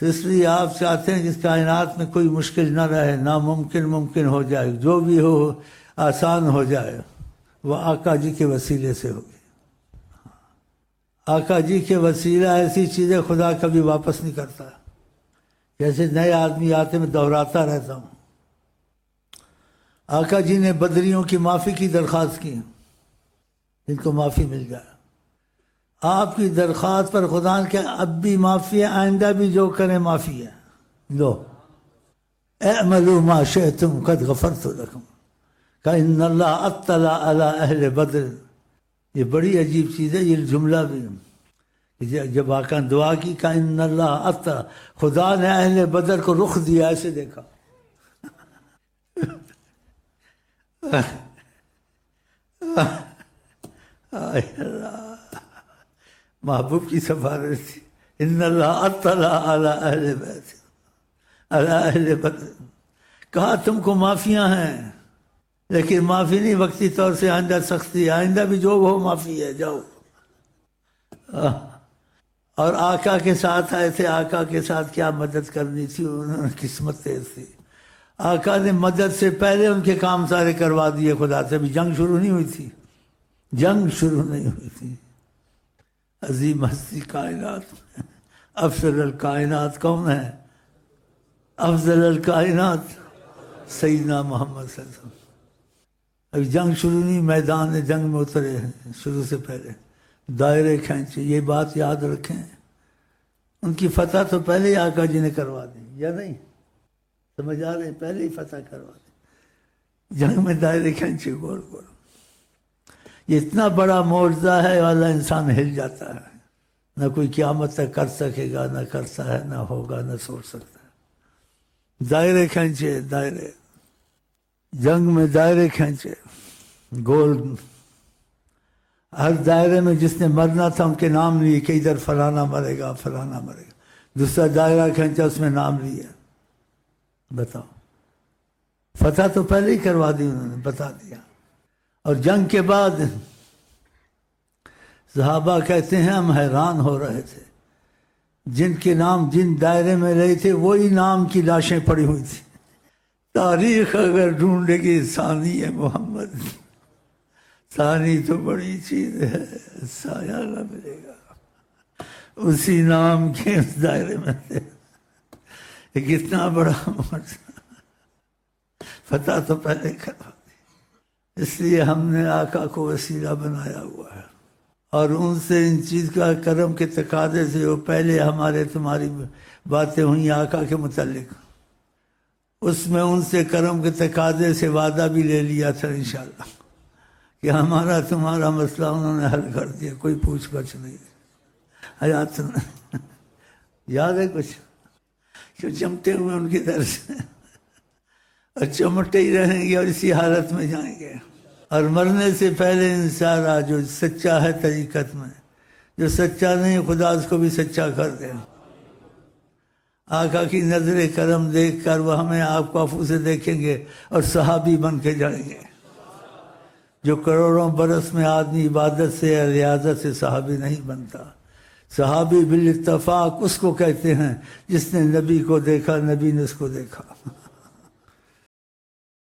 تو اس لیے آپ چاہتے ہیں کہ اس کائنات میں کوئی مشکل نہ رہے، ناممکن ممکن ہو جائے، جو بھی ہو آسان ہو جائے، وہ آقا جی کے وسیلے سے ہوگی۔ آقا جی کے وسیلہ ایسی چیزیں خدا کبھی واپس نہیں کرتا۔ جیسے نئے آدمی آتے میں دہراتا رہتا ہوں، آقا جی نے بدریوں کی معافی کی درخواست کی، ان کو معافی مل جائے۔ آپ کی درخواست پر خدا نے کہ اب بھی معافی ہے، آئندہ بھی جو کریں معافی ہے، لو اعملوا ما شئتم قد غفرت لکم کہ اللہ اطلع علی اہل بدر۔ یہ بڑی عجیب چیز ہے، یہ جملہ بھی جب آقا نے دعا کی کہ ان اللہ اطلع، خدا نے اہل بدر کو رخ دیا، ایسے دیکھا۔ محبوب کی سفارش تھی، ان اللہ اطلع علی اہل بیت علی اہل بدر۔ کہا تم کو معافیاں ہیں، لیکن معافی نہیں وقتی طور سے، آئندہ سختی، آئندہ بھی جو ہو معافی ہے، جاؤ۔ اور آقا کے ساتھ آئے تھے، آقا کے ساتھ کیا مدد کرنی تھی، انہوں نے قسمت تیز تھی۔ آقا نے مدد سے پہلے ان کے کام سارے کروا دیے خدا سے، بھی جنگ شروع نہیں ہوئی تھی، جنگ شروع نہیں ہوئی تھی۔ عظیم ہستی کائنات میں افضل الکائنات کون ہے؟ افضل الکائنات سیدنا محمد صلی اللہ علیہ وسلم۔ ابھی جنگ شروع نہیں، میدان جنگ میں اترے ہیں، شروع سے پہلے دائرے کھینچے۔ یہ بات یاد رکھیں، ان کی فتح تو پہلے ہی آقا جی نے کروا دی، یا نہیں؟ سمجھ آ رہے ہیں؟ پہلے ہی فتح کروا دی، جنگ میں دائرے کھینچے گول گول۔ یہ اتنا بڑا معجزہ ہے، والا انسان ہل جاتا ہے، نہ کوئی قیامت تک کر سکے گا، نہ کرتا ہے، نہ ہوگا، نہ سوچ سکتا ہے۔ دائرے کھینچے، دائرے، جنگ میں دائرے کھینچے گول۔ ہر دائرے میں جس نے مرنا تھا ان کے نام لیے کہ ادھر فلانا مرے گا، فلانا مرے گا۔ دوسرا دائرہ کھینچا، اس میں نام لیا۔ بتاؤ، فتح تو پہلے ہی کروا دی انہوں نے، بتا دیا۔ اور جنگ کے بعد صحابہ کہتے ہیں ہم حیران ہو رہے تھے، جن کے نام جن دائرے میں رہے تھے وہی نام کی لاشیں پڑی ہوئی تھی۔ تاریخ اگر ڈھونڈے گی ثانی ہے محمد، ثانی تو بڑی چیز ہے، سایہ نہ ملے گا، اسی نام کے اس دائرے میں تھے۔ یہ کتنا بڑا معجزہ، فتح تو پہلے کروا دی۔ اس لیے ہم نے آقا کو وسیلہ بنایا ہوا ہے، اور ان سے ان چیز کا کرم کے تقاضے سے وہ پہلے ہمارے تمہاری باتیں ہوئیں آقا کے متعلق، اس میں ان سے کرم کے تقاضے سے وعدہ بھی لے لیا تھا انشاءاللہ کہ ہمارا تمہارا مسئلہ انہوں نے حل کر دیا، کوئی پوچھ گچھ نہیں۔ حیات یاد ہے کچھ کہ چمٹے ہوئے ان کی طرف سے، اور چمٹے ہی رہیں گے اور اسی حالت میں جائیں گے۔ اور مرنے سے پہلے انسان جو سچا ہے طریقت میں، جو سچا نہیں خدا اس کو بھی سچا کر دے۔ آقا کی نظر کرم دیکھ کر وہ ہمیں آپ کو عفو سے دیکھیں گے اور صحابی بن کے جائیں گے۔ جو کروڑوں برس میں آدمی عبادت سے یا ریاضت سے صحابی نہیں بنتا۔ صحابی بالاتفاق اس کو کہتے ہیں جس نے نبی کو دیکھا، نبی نے اس کو دیکھا۔